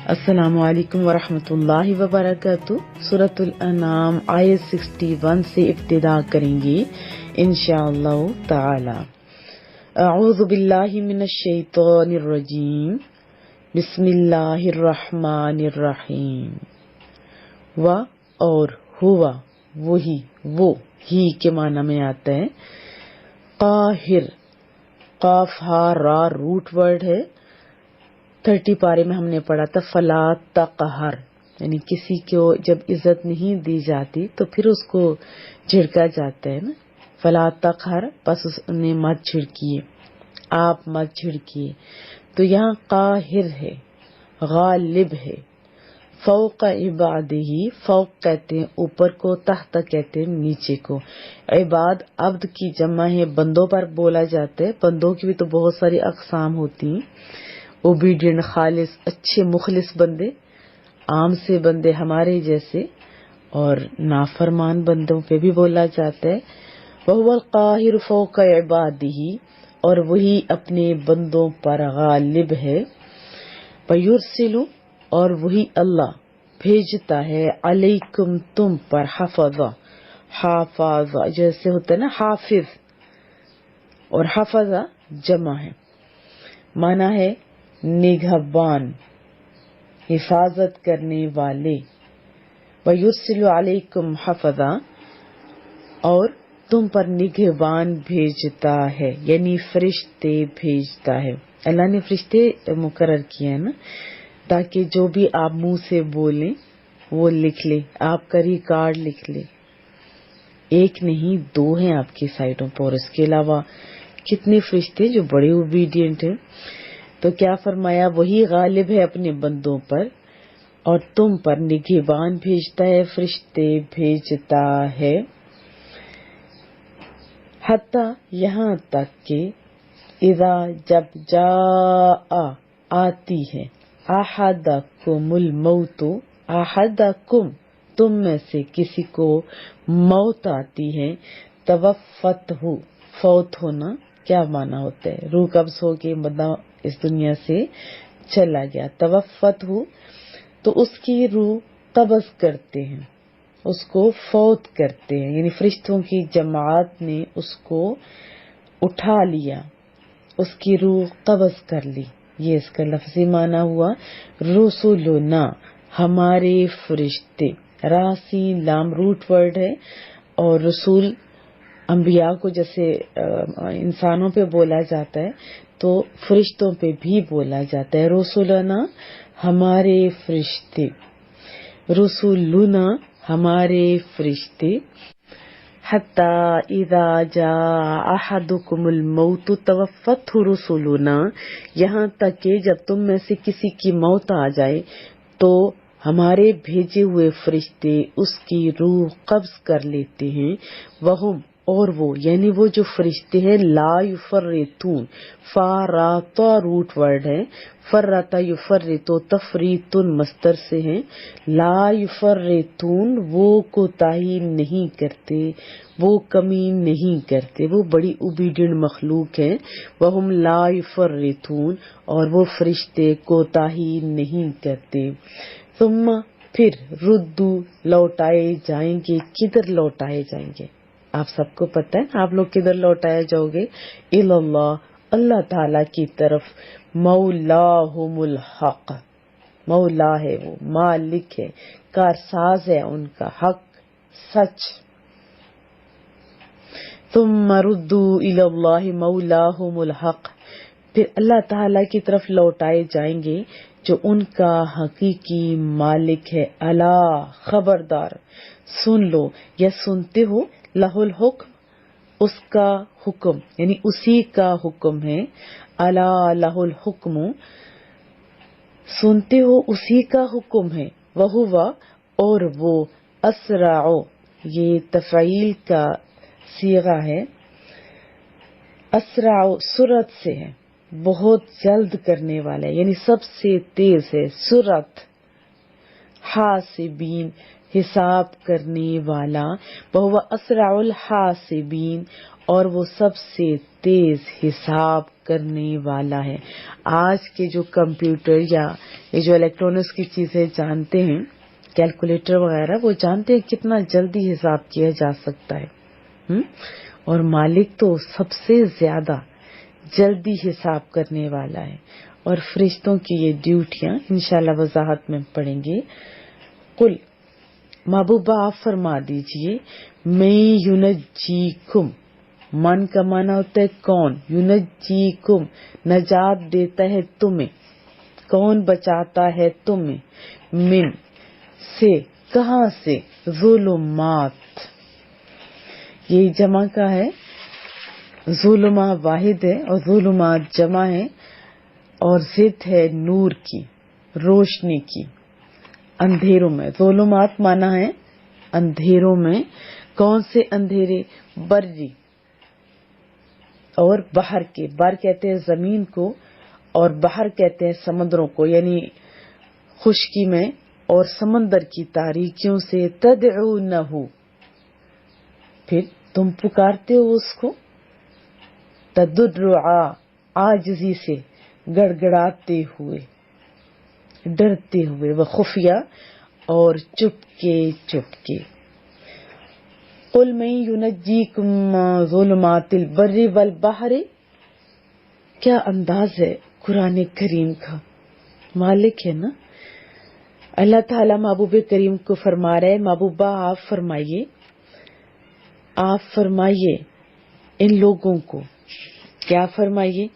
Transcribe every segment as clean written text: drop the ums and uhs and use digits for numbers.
السلام علیکم ورحمۃ اللہ وبرکاتہ۔ سورۃ الانعام آیت 61 سے ابتدا کریں گے انشاءاللہ تعالی۔ اعوذ باللہ من الشیطان الرجیم، بسم اللہ الرحمن الرحیم۔ و اور ہوا وہی، وہ ہی کے معنی میں آتا ہے۔ قاہر، قاف ہا را روٹ ورڈ ہے۔ 30 پارے میں ہم نے پڑھا تھا فلا تقہر، یعنی کسی کو جب عزت نہیں دی جاتی تو پھر اس کو جھڑکا جاتا ہے نا، فلا تقہر، بس اس نے مت جھڑکیے، آپ مت جھڑکیے۔ تو یہاں قاہر ہے، غالب ہے۔ فوق عبادہ، فوق کہتے ہیں اوپر کو، تحت کہتے ہیں نیچے کو۔ عباد عبد کی جمع ہے، بندوں پر بولا جاتا ہے۔ بندوں کی بھی تو بہت ساری اقسام ہوتی ہیں، اوبیڈینٹ، خالص، اچھے مخلص بندے، عام سے بندے ہمارے جیسے، اور نافرمان بندوں پہ بھی بولا جاتا ہے۔ وَهُوَ الْقَاهِرُ فَوْقَ عِبَادِهِ، اور وہی اپنے بندوں پر غالب ہے۔ وَيُرْسِلُ، اور وہی اللہ بھیجتا ہے، علیکم تم پر، حفظہ، حافظ جیسے ہوتا ہے نا حافظ، اور حفظہ جمع ہے، معنی ہے نگہبان، حفاظت کرنے والے۔ وَيُرْسِلُ عَلَيْكُمْ حَفَظًا، اور تم پر نگہبان بھیجتا ہے، یعنی فرشتے بھیجتا ہے۔ اللہ نے فرشتے مقرر کیے ہیں نا، تاکہ جو بھی آپ منہ سے بولیں وہ لکھ لے، آپ کا ریکارڈ لکھ لے۔ ایک نہیں، 2 ہیں آپ کی سائٹوں پر، اور اس کے علاوہ کتنے فرشتے جو بڑے اوبیڈینٹ ہیں۔ تو کیا فرمایا، وہی غالب ہے اپنے بندوں پر، اور تم پر نگہبان بھیجتا ہے، فرشتے بھیجتا ہے۔ حتی، یہاں تک کہ، اذا جب جاء آتی ہے، احدکم الموت، احدکم تم میں سے کسی کو موت آتی ہے، توفتہ فوت ہونا کیا معنی ہوتا ہے، روح قبض ہو کے بندہ اس دنیا سے چلا گیا، توفتہ تو اس کی روح قبض کرتے ہیں، اس کو فوت کرتے ہیں، یعنی فرشتوں کی جماعت نے اس کو اٹھا لیا، اس کی روح قبض کر لی۔ یہ اس کا لفظی معنی ہوا، رسولنا ہمارے فرشتے، راسین لام روٹ ورڈ ہے، اور رسول انبیاء کو جیسے انسانوں پہ بولا جاتا ہے تو فرشتوں پہ بھی بولا جاتا ہے، رسولنا ہمارے فرشتے، رسولنا ہمارے فرشتے۔ حتی اذا جاء احدکم الموت توفتہ رسولنا، یہاں تک کہ جب تم میں سے کسی کی موت آ جائے تو ہمارے بھیجے ہوئے فرشتے اس کی روح قبض کر لیتے ہیں۔ وہم، اور وہ یعنی وہ جو فرشتے ہیں، لا یفرطون، فاراتا روٹ ورڈ ہے، فرتا یفرتو تفریتن مصدر سے ہیں، لا یفرطون وہ کوتاہی نہیں کرتے، وہ کمی نہیں کرتے، وہ بڑی اوبیڈینٹ مخلوق ہے۔ وہم لا یفرطون، اور وہ فرشتے کوتاہی نہیں کرتے۔ ثم، پھر، ردو لوٹائے جائیں گے، کدھر لوٹائے جائیں گے؟ آپ سب کو پتہ ہے آپ لوگ کدھر لوٹائے جاؤ گے؟ اللہ، اللہ تعالی کی طرف، مولاہم الحق، مولا ہے وہ، مالک ہے، کارساز ہے ان کا، حق سچ۔ ثم ردوا الی اللہ مولاہم الحق، پھر اللہ تعالی کی طرف لوٹائے جائیں گے جو ان کا حقیقی مالک ہے۔ الا، خبردار، سن لو یا سنتے ہو، لہ الحکم، اس کا حکم، یعنی اسی کا حکم ہے۔ الا لہ الحکم، سنتے ہو اسی کا حکم ہے۔ وہوا، اور وہ، اسرع، یہ تفعیل کا صیغہ ہے، اسرع سرعت سے ہے، بہت جلد کرنے والا ہے، یعنی سب سے تیز ہے، سرعت۔ حاسبین، حساب کرنے والا، وہو اسرع الحاسبین، اور وہ سب سے تیز حساب کرنے والا ہے. آج کے جو کمپیوٹر یا یہ جو الیکٹرانکس کی چیزیں جانتے ہیں، کیلکولیٹر وغیرہ، وہ جانتے ہیں کتنا جلدی حساب کیا جا سکتا ہے. اور مالک تو سب سے زیادہ جلدی حساب کرنے والا ہے. اور فرشتوں کی یہ ڈیوٹیاں انشاءاللہ وضاحت میں پڑھیں گے. قل، محبوبہ آپ فرما دیجئے، میں ینجیکم، من کا معنی ہوتا ہے کون، ینجیکم نجات دیتا ہے تمہیں، کون بچاتا ہے تمہیں، من سے، کہاں سے، ظلمات، یہ جمع کا ہے، ظلمہ واحد ہے اور ظلمات جمع ہے، اور ضد ہے نور کی، روشنی کی. اندھیروں میں، ظلمات مانا ہے اندھیروں میں. کون سے اندھیرے؟ بری اور بحر کے. بر کہتے ہیں زمین کو اور بحر کہتے ہیں سمندروں کو، یعنی خشکی میں اور سمندر کی تاریکیوں سے. تدعونہ، پھر تم پکارتے ہو اس کو، تضرعا، عاجزی سے، گڑ گڑاتے ہوئے، ڈرتے ہوئے، وہ خفیہ اور چپکے چپکے. قل من ینجیکم من ظلمات البر والبحر، کیا انداز ہے قرآن کریم کا. مالک ہے نا اللہ تعالیٰ. محبوب کریم کو فرما رہے، محبوبہ آپ فرمائیے ان لوگوں کو، کیا فرمائیے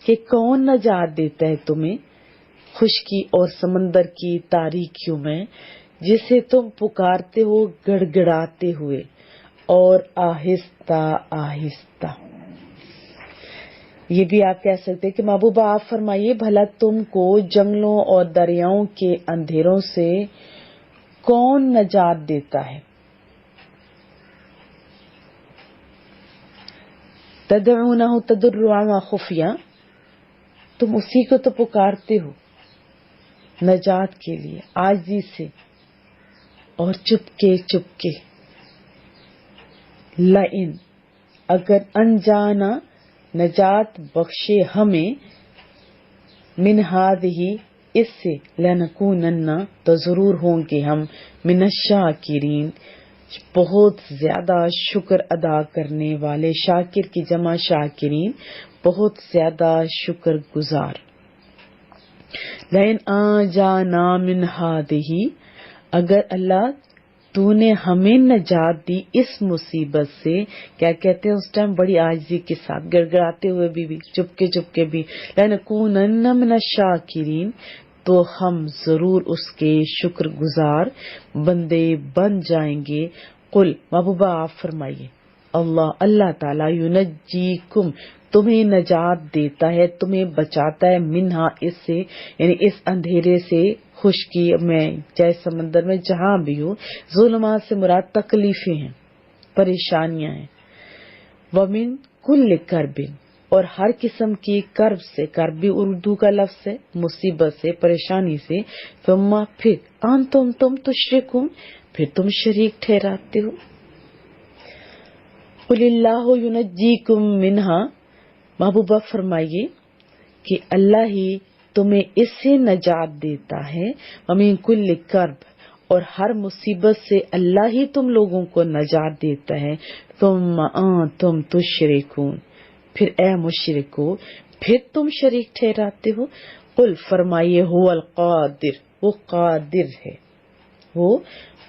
کہ کون نجات دیتا ہے تمہیں خشکی اور سمندر کی تاریکیوں میں، جسے تم پکارتے ہو گڑ گڑاتے ہوئے اور آہستہ آہستہ. یہ بھی آپ کہہ سکتے کہ محبوبہ آپ فرمائیے بھلا تم کو جنگلوں اور دریاؤں کے اندھیروں سے کون نجات دیتا ہے. تدعونہ تضرعا وخفیہ، تم اسی کو تو پکارتے ہو نجات کے لیے، عاجزی سے اور چپکے چپکے. لئن، اگر انجانا، نجات بخشے ہمیں، من ہذہ، اس سے، لنکونن، تو ضرور ہوں گے ہم، من الشاکرین، بہت زیادہ شکر ادا کرنے والے. شاکر کی جمع شاکرین، بہت زیادہ شکر گزار. لئن آجانا من ہذہ، اگر اللہ تو نے ہمیں نجات دی اس مصیبت سے. کیا کہتے ہیں اس ٹائم بڑی عاجزی کے ساتھ، گڑ گڑاتے ہوئے بھی چپکے چپکے بھی. لنکونن من الشاکرین، تو ہم ضرور اس کے شکر گزار بندے بن جائیں گے. قل، محبوبہ آپ فرمائیے، اللہ تعالیٰ، ینجیکم، تمہیں نجات دیتا ہے، تمہیں بچاتا ہے، منہا، اس سے، یعنی اس اندھیرے سے، خشکی میں، چاہے سمندر میں، جہاں بھی ہو. ظلمات سے مراد تکلیفیں ہیں، پریشانیاں ہیں. ومن کل کرب، اور ہر قسم کی کرب سے. کرب بھی اردو کا لفظ ہے، مصیبت سے، پریشانی سے. ثم، پھر، تم تشرکون، پھر تم شریک ٹھہراتے ہو. قل اللہ ینجیکم منہا، محبوبہ فرمائیے کہ اللہ ہی تمہیں اس سے نجات دیتا ہے. ومن کل کرب، اور ہر مصیبت سے اللہ ہی تم لوگوں کو نجات دیتا ہے. ثم انتم تشرکون، پھر اے مشرکو، پھر تم شریک ٹھہراتے ہو. قل، فرمائیے، هو القادر، وہ قادر ہے، وہ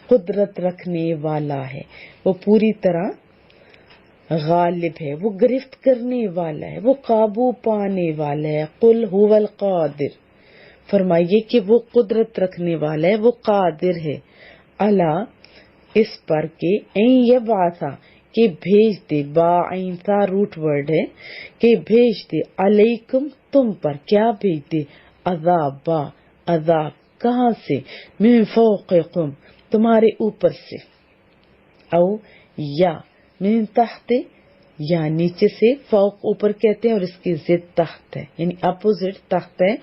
قدرت رکھنے والا ہے، وہ پوری طرح غالب ہے، وہ گرفت کرنے والا ہے، وہ قابو پانے والا ہے. قل هو القادر، فرمائیے کہ وہ قدرت رکھنے والا ہے، وہ قادر ہے. اللہ، اس پر کہ، این یبعثا، کہ بھیج دے، با عین تا روٹ ورڈ ہے، کہ بھیج دے، علیکم، تم پر، کیا بھیج دے، عذاب، عذاب، کہاں سے، من فوقکم، تمہارے اوپر سے، او، یا، من تحت، یا نیچے سے. فوق اوپر کہتے ہیں اور اس کی ضد تحت ہے، یعنی اپوزٹ تحت ہے.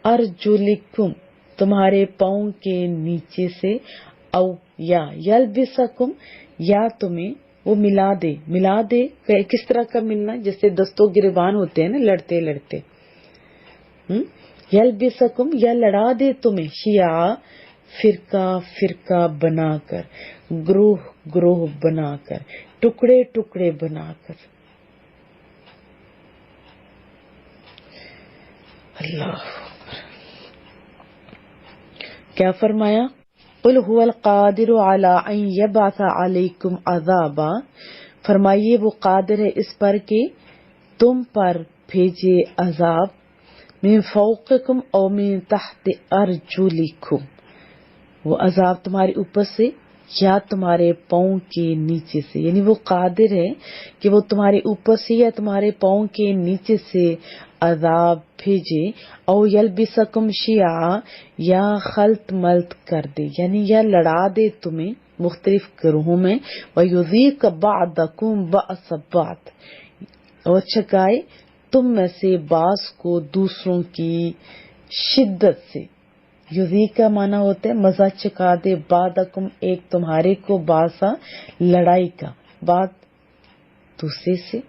ارجلکم، تمہارے پاؤں کے نیچے سے. او، یا، یلبسکم، یا تمہیں وہ ملا دے کس طرح کا ملنا؟ جیسے دستوں گریبان ہوتے ہیں نا لڑتے لڑتے. یلبسکم یا لڑا دے تمہیں، شیعہ فرقہ فرقہ بنا کر، گروہ گروہ بنا کر، ٹکڑے ٹکڑے بنا کر. اللہ کیا فرمایا؟ قل هو القادر على ان يبعث عليكم عذابا، فرمائیے وہ قادر ہے اس پر کہ تم پر بھیجے عذاب، من فوقکم او من تحت ارجلکم، وہ عذاب تمہارے اوپر سے یا تمہارے پاؤں کے نیچے سے. یعنی وہ قادر ہے کہ وہ تمہارے اوپر سے یا تمہارے پاؤں کے نیچے سے عذاب بھیجے. او یلبسکم شیعا، یا خلط ملط کر دے، یعنی یا لڑا دے تمہیں مختلف گروہوں میں. وَيُذِيقَ بَعْضَكُمْ بَأْسَ بَعْضٍ، اور چکائے تم میں سے بعض کو دوسروں کی شدت سے. یوزی کا معنی ہوتا ہے مزہ چکھا دے، بعضکم ایک تمہارے کو، باسا لڑائی کا، بعد دوسرے سے،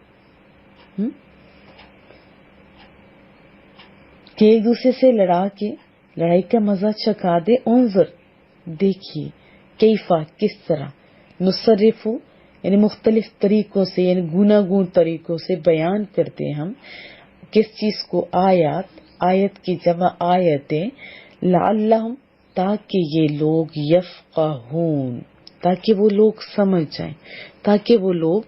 کہ ایک دوسرے سے لڑا کے لڑائی کا مزہ چکھا دے. انظر دیکھیے، کیفا کس طرح، نصرف یعنی مختلف طریقوں سے، یعنی گوناگون طریقوں سے بیان کرتے ہم کس چیز کو، آیت کی جمع آیتیں، لعلہم تاکہ یہ لوگ یفقہون تاکہ وہ لوگ سمجھ جائیں، تاکہ وہ لوگ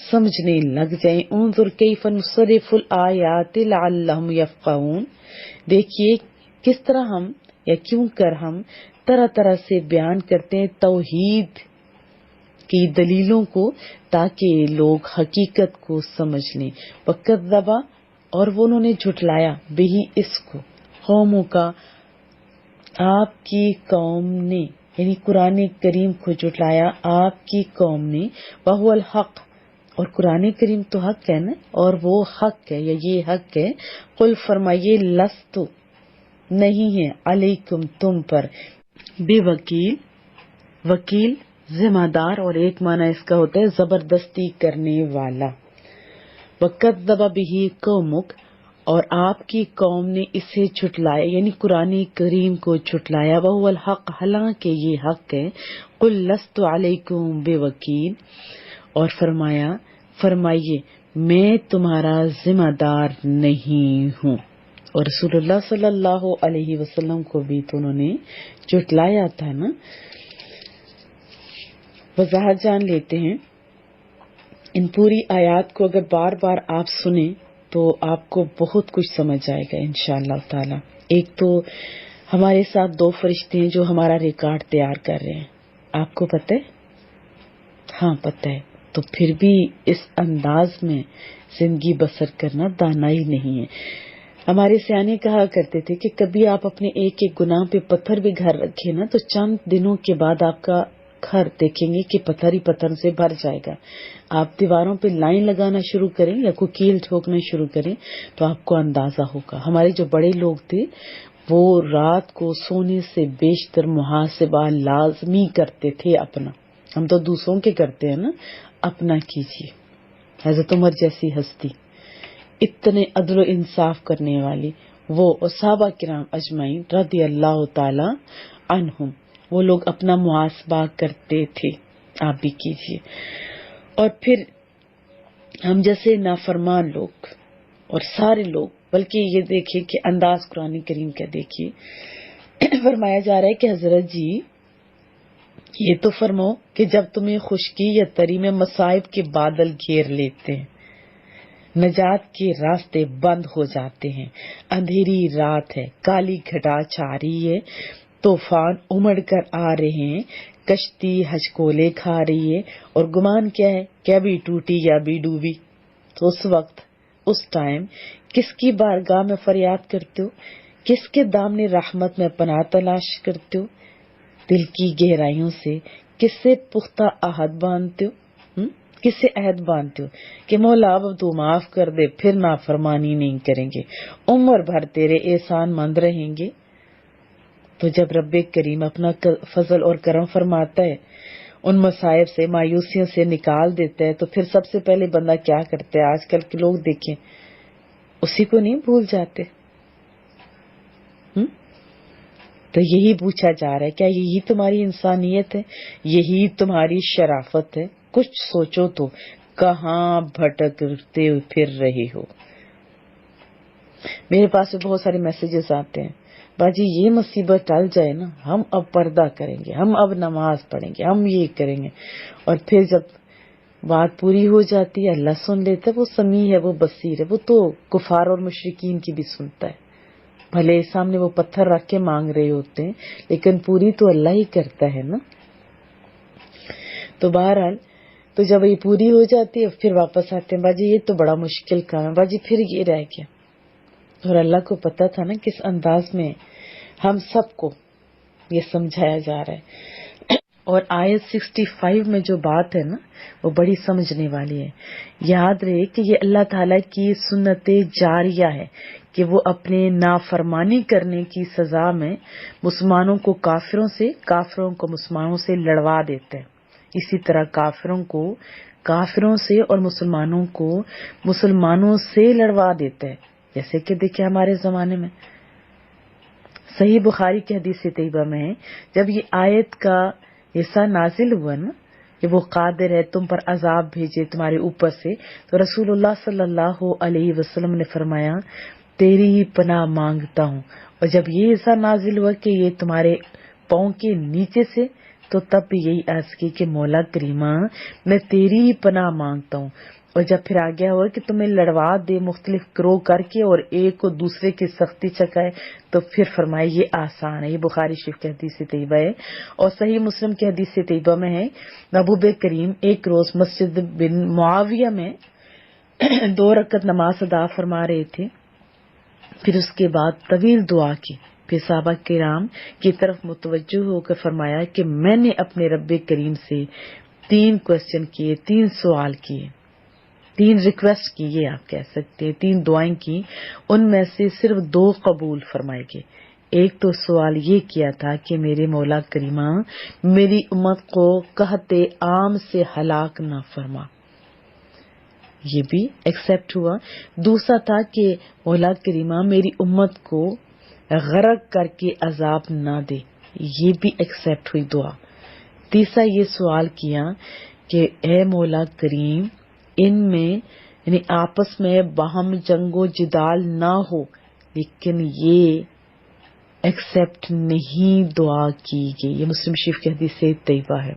سمجھنے لگ جائیں. انظر کیف نصرف الآیات لعلہم یفقہون، دیکھیے کس طرح ہم یا کیوں کر ہم طرح طرح سے بیان کرتے ہیں توحید کی دلیلوں کو تاکہ لوگ حقیقت کو سمجھ لیں. وَكَذَّبَ، اور وہ انہوں نے جھٹلایا، بہی اس کو، قوموں کا، آپ کی قوم نے، یعنی قرآن کریم کو جھٹلایا آپ کی قوم نے. وَهُوَ الْحَقُّ، اور قرآن کریم تو حق ہے نا، اور وہ حق ہے یا یہ حق ہے. قل فرمائیے، لست نہیں ہے، علیکم تم پر، بے وکیل، وکیل ذمہ دار، اور ایک معنی اس کا ہوتا ہے زبردستی کرنے والا. وَكَذَّبَ بِهِ قَوْمُكَ، اور آپ کی قوم نے اسے جھٹلایا، یعنی قرآن کریم کو جھٹلایا. وَهُوَ الْحَقُّ، حالانکہ یہ حق ہے. قُل لَّسْتُ عَلَيْكُم بِوَكِيلٍ، اور فرمائیے میں تمہارا ذمہ دار نہیں ہوں. اور رسول اللہ صلی اللہ علیہ وسلم کو بھی تو انہوں نے جھٹلایا تھا نا. وضاحت جان لیتے ہیں. ان پوری آیات کو اگر بار بار آپ سنیں تو آپ کو بہت کچھ سمجھ جائے گا انشاءاللہ تعالی. ایک تو ہمارے ساتھ دو فرشتے ہیں جو ہمارا ریکارڈ تیار کر رہے ہیں، آپ کو پتہ ہے؟ ہاں پتہ ہے. تو پھر بھی اس انداز میں زندگی بسر کرنا دانائی نہیں ہے. ہمارے سیانے کہا کرتے تھے کہ کبھی آپ اپنے ایک ایک گناہ پہ پتھر بھی گھر رکھے نا، تو چند دنوں کے بعد آپ کا گھر دیکھیں گے کہ پتھر ہی پتھر سے بھر جائے گا. آپ دیواروں پہ لائن لگانا شروع کریں یا کوئی کیل ٹھوکنا شروع کریں تو آپ کو اندازہ ہوگا. ہمارے جو بڑے لوگ تھے وہ رات کو سونے سے بیشتر محاسبہ لازمی کرتے تھے اپنا. ہم تو دوسروں کے کرتے ہیں نا، اپنا کیجیے. حضرت عمر جیسی ہستی، اتنے عدل و انصاف کرنے والی، وہ اور صحابہ کرام اجمعین رضی اللہ تعالی عنہم، وہ لوگ اپنا محاسبہ کرتے تھے. آپ بھی کیجیے. اور پھر ہم جیسے نافرمان لوگ اور سارے لوگ، بلکہ یہ دیکھیں کہ انداز قرآن کریم کا دیکھیے. فرمایا جا رہا ہے کہ حضرت جی یہ تو فرماؤ کہ جب تمہیں خشکی یا تری میں مصائب کے بادل گھیر لیتے ہیں، نجات کے راستے بند ہو جاتے ہیں، اندھیری رات ہے، کالی گھٹا چھا رہی ہے، طوفان امڑ کر آ رہے ہیں، کشتی ہچکولے کھا رہی ہے، اور گمان کیا ہے کہ ابھی ٹوٹی یا ابھی ڈوبی. تو اس وقت، اس ٹائم کس کی بارگاہ میں فریاد کرتے ہو؟ کس کے دامن رحمت میں پناہ تلاش کرتے ہو؟ دل کی گہرائیوں سے کس سے پختہ عہد باندھتے ہو؟ کس سے عہد باندھتے ہو کہ مولا اب تو معاف کر دے، پھر نافرمانی نہیں کریں گے، عمر بھر تیرے احسان مند رہیں گے. تو جب رب کریم اپنا فضل اور کرم فرماتا ہے ان مصائب سے، مایوسیوں سے نکال دیتا ہے، تو پھر سب سے پہلے بندہ کیا کرتا ہے؟ آج کل کے لوگ دیکھیں، اسی کو نہیں بھول جاتے. تو یہی پوچھا جا رہا ہے، کیا یہی تمہاری انسانیت ہے؟ یہی تمہاری شرافت ہے؟ کچھ سوچو تو، کہاں بھٹکتے پھر رہے ہو؟ میرے پاس بہت سارے میسیجز آتے ہیں، باجی یہ مصیبت ٹل جائے نا، ہم اب پردہ کریں گے، ہم اب نماز پڑھیں گے، ہم یہ کریں گے. اور پھر جب بات پوری ہو جاتی ہے، اللہ سن لیتا ہے. وہ سمیع ہے، وہ بصیر ہے، وہ تو کفار اور مشرکین کی بھی سنتا ہے. بھلے سامنے وہ پتھر رکھ کے مانگ رہے ہوتے ہیں، لیکن پوری تو اللہ ہی کرتا ہے نا. تو بہرحال، تو جب یہ پوری ہو جاتی ہے پھر واپس آتے ہیں، باجی یہ تو بڑا مشکل کام ہے، باجی پھر یہ رہ گیا. اور اللہ کو پتا تھا نا کس انداز میں ہم سب کو یہ سمجھایا جا رہا ہے. اور آیت 65 میں جو بات ہے نا، وہ بڑی سمجھنے والی ہے. یاد رہے کہ یہ اللہ تعالیٰ کی سنت جاریہ ہے کہ وہ اپنے نافرمانی کرنے کی سزا میں مسلمانوں کو کافروں سے، کافروں کو مسلمانوں سے لڑوا دیتے ہیں. اسی طرح کافروں کو کافروں سے اور مسلمانوں کو مسلمانوں سے لڑوا دیتے ہیں. جیسے کہ دیکھیں ہمارے زمانے میں صحیح بخاری کی حدیث طیبہ میں جب یہ آیت کا حصہ نازل ہوا نا کہ وہ قادر ہے تم پر عذاب بھیجے تمہارے اوپر سے، تو رسول اللہ صلی اللہ علیہ وسلم نے فرمایا تیری ہی پناہ مانگتا ہوں. اور جب یہ حصہ نازل ہوا کہ یہ تمہارے پاؤں کے نیچے سے، تو تب بھی یہی عرض کی کہ مولا کریمہ میں تیری ہی پناہ مانگتا ہوں. اور جب پھر آگے ہوا کہ تمہیں لڑوا دے مختلف گروہ کر کے اور ایک کو دوسرے کی سختی چکائے، تو پھر فرمائے یہ آسان ہے. یہ بخاری شریف کی حدیث طیبہ ہے. اور صحیح مسلم کی حدیث طیبہ میں ہے نبی کریم ایک روز مسجد بن معاویہ میں 2 رکعت نماز ادا فرما رہے تھے. پھر اس کے بعد طویل دعا کی، پھر صحابہ کرام کی طرف متوجہ ہو کر فرمایا کہ میں نے اپنے رب کریم سے 3 کوسچن کیے، 3 سوال کیے، 3 ریکویسٹ کی، یہ آپ کہہ سکتے ہیں، 3 دعائیں کی. ان میں سے صرف 2 قبول فرمائے گئے. ایک تو سوال یہ کیا تھا کہ میرے مولا کریمہ میری امت کو قحط عام سے ہلاک نہ فرما، یہ بھی ایکسپٹ ہوا. دوسرا تھا کہ مولا کریمہ میری امت کو غرق کر کے عذاب نہ دے، یہ بھی ایکسپٹ ہوئی دعا. تیسرا یہ سوال کیا کہ اے مولا کریم ان میں یعنی آپس میں باہم جنگ و جدال نہ ہو، لیکن یہ ایکسپٹ نہیں دعا کی گئی. یہ مسلم شریف کی حدیث طیبہ ہے.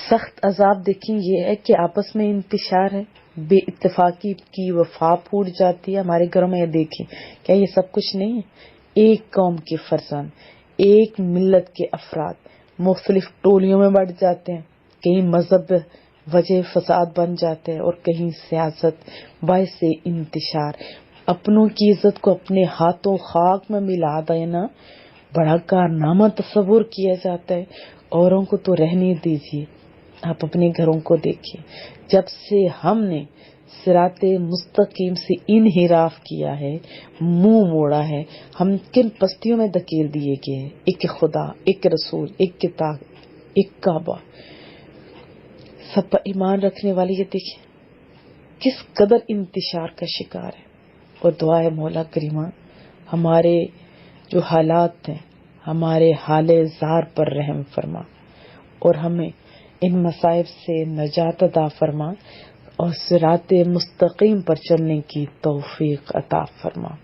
سخت عذاب دیکھیں یہ ہے کہ آپس میں انتشار ہے، بے اتفاقی کی وفا پھوٹ جاتی ہے. ہمارے گھروں میں یہ دیکھیں، کیا یہ سب کچھ نہیں ہے؟ ایک قوم کے فرزند، ایک ملت کے افراد مختلف ٹولیوں میں بٹ جاتے ہیں، کہیں مذہب وجہ فساد بن جاتے ہیں اور کہیں سیاست باعث انتشار. اپنوں کی عزت کو اپنے ہاتھوں خاک میں ملا دینا بڑا کارنامہ تصور کیا جاتا ہے. اوروں کو تو رہنے دیجیے، آپ اپنے گھروں کو دیکھیے. جب سے ہم نے صراط مستقیم سے انحراف کیا ہے، منہ موڑا ہے، ہم کن پستیوں میں دھکیل دیے گئے ہیں. ایک خدا، ایک رسول، ایک کتاب، ایک کعبہ، سب پر ایمان رکھنے والی یہ دیکھیں کس قدر انتشار کا شکار ہے. اور دعا ہے مولا کریمہ ہمارے جو حالات ہیں، ہمارے حال زار پر رحم فرما اور ہمیں ان مصائب سے نجات عطا فرما اور صراط مستقیم پر چلنے کی توفیق عطا فرما.